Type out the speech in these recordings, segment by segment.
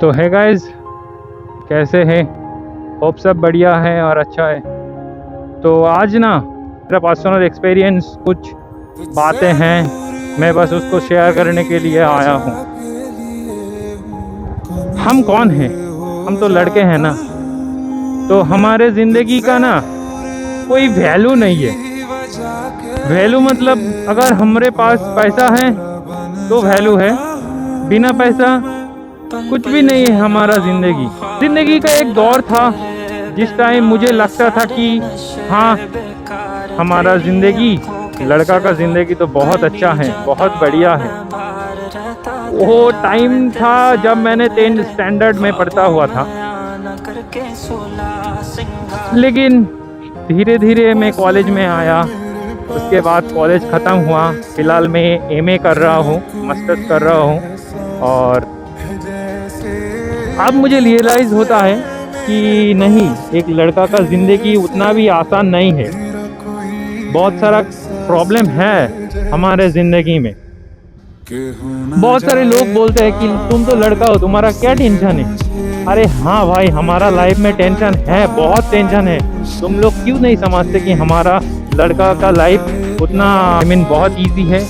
तो है गाइस, कैसे हैं? होप सब बढ़िया है और अच्छा है। तो आज ना मेरा पर्सनल एक्सपीरियंस कुछ बातें हैं, मैं बस उसको शेयर करने के लिए आया हूँ। हम कौन हैं? हम तो लड़के हैं ना। तो हमारे ज़िंदगी का ना कोई वैल्यू नहीं है। वैल्यू मतलब अगर हमारे पास पैसा है तो वैल्यू है, बिना पैसा कुछ भी नहीं है हमारा ज़िंदगी का एक दौर था जिस टाइम मुझे लगता था कि हाँ, हमारा ज़िंदगी, लड़का का ज़िंदगी तो बहुत अच्छा है, बहुत बढ़िया है। वो टाइम था जब मैंने 10th स्टैंडर्ड में पढ़ता हुआ था। लेकिन धीरे धीरे मैं कॉलेज में आया, उसके बाद कॉलेज ख़त्म हुआ। फ़िलहाल मैं एमए कर रहा हूँ, मास्टर्स कर रहा हूँ। और अब मुझे रियलाइज़ होता है कि नहीं, एक लड़का का ज़िंदगी उतना भी आसान नहीं है। बहुत सारा प्रॉब्लम है हमारे ज़िंदगी में। बहुत सारे लोग बोलते हैं कि तुम तो लड़का हो, तुम्हारा क्या टेंशन है? अरे हाँ भाई, हमारा लाइफ में टेंशन है, बहुत टेंशन है। तुम लोग क्यों नहीं समझते कि हमारा लड़का का लाइफ उतना बहुत इजी है?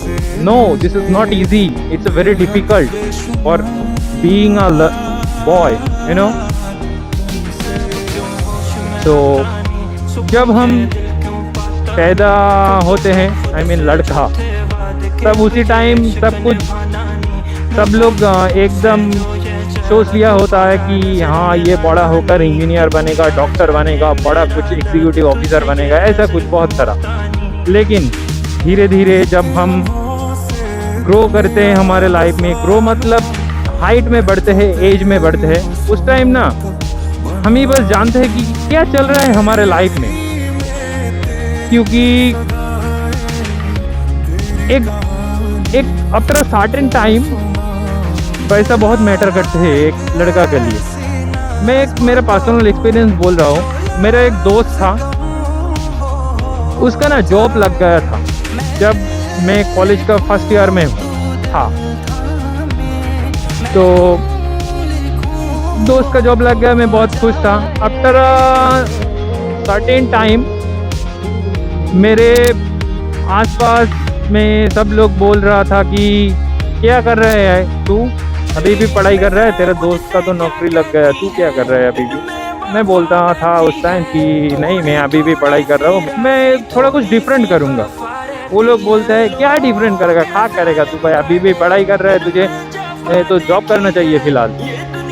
No, this is not easy, it's very difficult for being a boy, you know. तो जब हम पैदा होते हैं, लड़का, तब उसी टाइम सब लोग एकदम सोच लिया होता है कि हाँ, ये बड़ा होकर इंजीनियर बनेगा, डॉक्टर बनेगा, बड़ा कुछ एग्जीक्यूटिव ऑफिसर बनेगा, ऐसा कुछ बहुत सारा। लेकिन धीरे धीरे जब हम ग्रो करते हैं हमारे लाइफ में, ग्रो मतलब हाइट में बढ़ते हैं, एज में बढ़ते हैं, उस टाइम ना हम ही बस जानते हैं कि क्या चल रहा है हमारे लाइफ में। क्योंकि एक एक आफ्टर सर्टेन टाइम पैसा बहुत मैटर करते हैं एक लड़का के लिए। मैं एक मेरा पर्सनल एक्सपीरियंस बोल रहा हूँ। मेरा एक दोस्त था, उसका ना जॉब लग गया था जब मैं कॉलेज का फर्स्ट ईयर में था। तो दोस्त का जॉब लग गया, मैं बहुत खुश था। आफ्टर सर्टेन टाइम मेरे आसपास में सब लोग बोल रहा था कि क्या कर रहे है तू, अभी भी पढ़ाई कर रहा है? तेरे दोस्त का तो नौकरी लग गया, तू क्या कर रहा है अभी भी? मैं बोलता था उस टाइम कि नहीं, मैं अभी भी पढ़ाई कर रहा हूँ, मैं थोड़ा कुछ डिफरेंट करूँगा। वो लोग बोलते हैं क्या डिफरेंट करेगा, क्या करेगा तू भाई, अभी भी पढ़ाई कर रहा है, तुझे तो जॉब करना चाहिए फ़िलहाल।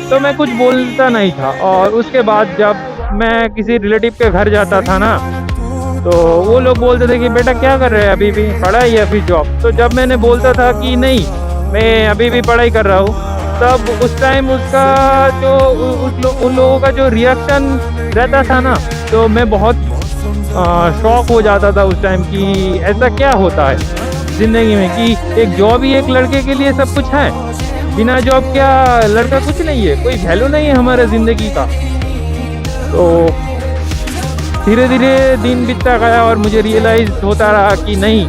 तो मैं कुछ बोलता नहीं था। और उसके बाद जब मैं किसी रिलेटिव के घर जाता था ना, तो वो लोग बोलते थे कि बेटा क्या कर रहे हैं, अभी भी पढ़ाई या फिर जॉब? तो जब मैंने बोलता था कि नहीं, मैं अभी भी पढ़ाई कर रहा हूँ, तब उस टाइम उसका जो उन लोगों का जो रिएक्शन रहता था ना, तो मैं बहुत शॉक हो जाता था उस टाइम कि ऐसा क्या होता है ज़िंदगी में कि एक जॉब ही एक लड़के के लिए सब कुछ है। बिना जॉब क्या लड़का कुछ नहीं है, कोई वैल्यू नहीं है हमारे ज़िंदगी का। तो धीरे धीरे दिन बीतता गया और मुझे रियलाइज़ होता रहा कि नहीं,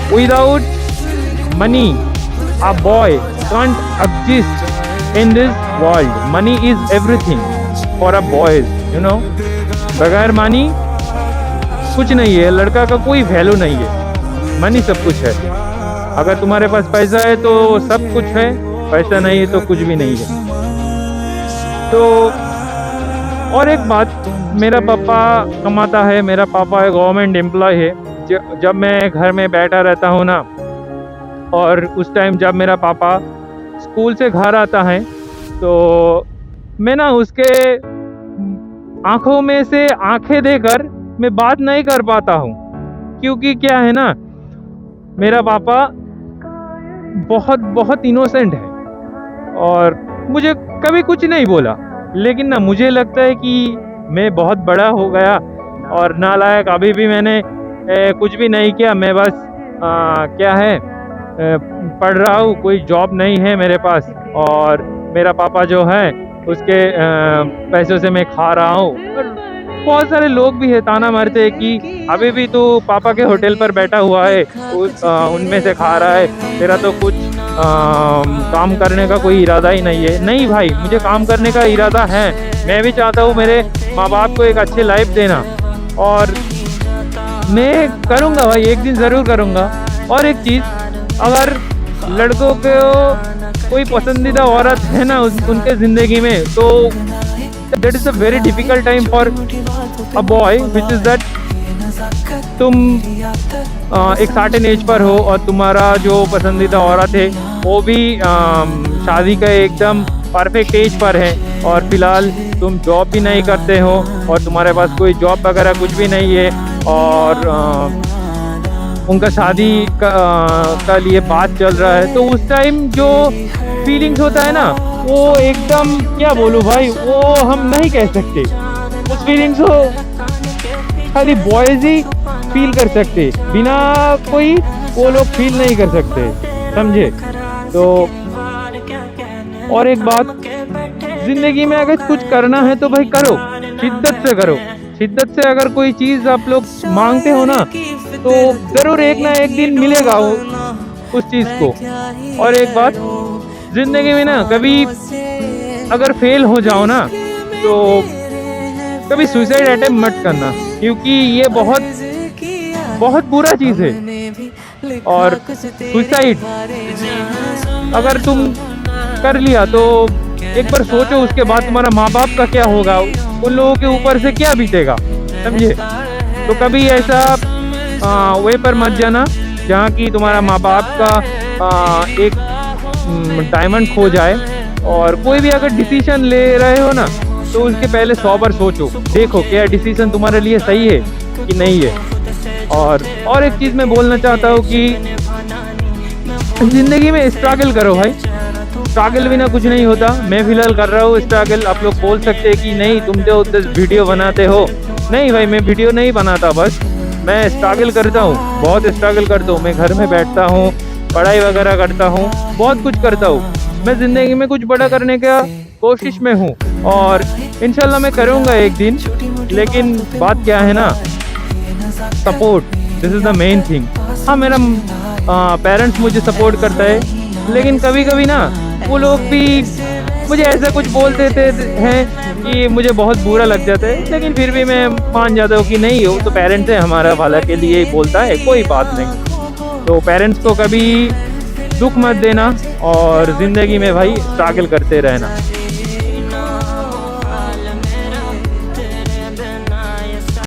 without money a boy can't exist in this world. Money is everything for a boys, you know. बगैर मनी कुछ नहीं है, लड़का का कोई वैल्यू नहीं है। मनी सब कुछ है। अगर तुम्हारे पास पैसा है तो सब कुछ है, पैसा नहीं है तो कुछ भी नहीं है। तो और एक बात, मेरा पापा कमाता है, मेरा पापा एक गवर्नमेंट एम्प्लॉय है। जब मैं घर में बैठा रहता हूँ ना, और उस टाइम जब मेरा पापा स्कूल से घर आता है, तो मैं ना उसके आंखों में से आंखें देकर मैं बात नहीं कर पाता हूँ। क्योंकि क्या है ना, मेरा पापा बहुत बहुत इनोसेंट है और मुझे कभी कुछ नहीं बोला। लेकिन ना मुझे लगता है कि मैं बहुत बड़ा हो गया और नालायक, अभी भी मैंने कुछ भी नहीं किया। मैं बस क्या है, पढ़ रहा हूँ, कोई जॉब नहीं है मेरे पास, और मेरा पापा जो है उसके पैसों से मैं खा रहा हूँ। बहुत सारे लोग भी है ताना मारते हैं कि अभी भी तू पापा के होटल पर बैठा हुआ है, उनमें से खा रहा है, तेरा तो कुछ काम करने का कोई इरादा ही नहीं है। नहीं भाई, मुझे काम करने का इरादा है। मैं भी चाहता हूँ मेरे माँ बाप को एक अच्छी लाइफ देना, और मैं करूँगा भाई, एक दिन ज़रूर करूँगा। और एक चीज़, अगर लड़कों को कोई पसंदीदा औरत है ना उनके ज़िंदगी में, तो that is a very difficult time for a boy, which is that तुम एक सर्टेन एज पर हो और तुम्हारा जो पसंदीदा औरत है वो भी शादी का एकदम परफेक्ट एज पर है, और फिलहाल तुम जॉब भी नहीं करते हो और तुम्हारे पास कोई जॉब वगैरह कुछ भी नहीं है, और उनका शादी का लिए बात चल रहा है। तो उस टाइम जो फीलिंग्स होता है ना, वो एकदम क्या बोलूँ भाई, वो हम नहीं कह सकते। उस फीलिंग्स को खाली बॉयज़ ही फील कर सकते, बिना कोई वो लोग फील नहीं कर सकते, समझे? तो और एक बात, ज़िंदगी में अगर कुछ करना है तो भाई करो, शिद्दत से करो। शिद्दत से अगर कोई चीज़ आप लोग मांगते हो ना, तो ज़रूर एक ना एक दिन मिलेगा उस चीज़ को। और एक बात, ज़िंदगी में ना कभी अगर फेल हो जाओ ना, तो कभी सुसाइड अटेम्प्ट मत करना, क्योंकि ये बहुत बुरा चीज़ है। और सुसाइड अगर तुम कर लिया तो एक बार सोचो, उसके बाद तुम्हारा माँ बाप का क्या होगा, उन लोगों के ऊपर से क्या बीतेगा, समझे? तो कभी ऐसा वे पर मत जाना जहाँ कि तुम्हारा माँ बाप का एक डायमंड खो जाए। और कोई भी अगर डिसीजन ले रहे हो ना, तो उसके पहले 100 बार सोचो, देखो क्या डिसीजन तुम्हारे लिए सही है कि नहीं है। और एक चीज़ मैं बोलना चाहता हूँ कि ज़िंदगी में स्ट्रगल करो भाई, स्ट्रगल बिना कुछ नहीं होता। मैं फिलहाल कर रहा हूँ स्ट्रगल। आप लोग बोल सकते हैं कि नहीं तुम तो वीडियो बनाते हो। नहीं भाई, मैं वीडियो नहीं बनाता, बस मैं स्ट्रगल करता हूँ, बहुत स्ट्रगल करता हूँ। मैं घर में बैठता हूँ, पढ़ाई वगैरह करता हूँ, बहुत कुछ करता हूँ। मैं ज़िंदगी में कुछ बड़ा करने का कोशिश में हूँ, और इंशाल्लाह मैं करूँगा एक दिन। लेकिन बात क्या है ना, support, this is the main thing. हाँ, मेरा पेरेंट्स मुझे सपोर्ट करता है, लेकिन कभी कभी ना वो लोग भी मुझे ऐसा कुछ बोल देते हैं कि मुझे बहुत बुरा लग जाता है। लेकिन फिर भी मैं मान जाता हूँ कि नहीं हो तो पेरेंट्स है, हमारा भला के लिए ही बोलता है, कोई बात नहीं। तो पेरेंट्स को कभी दुख मत देना, और ज़िंदगी में भाई स्ट्रगल करते रहना।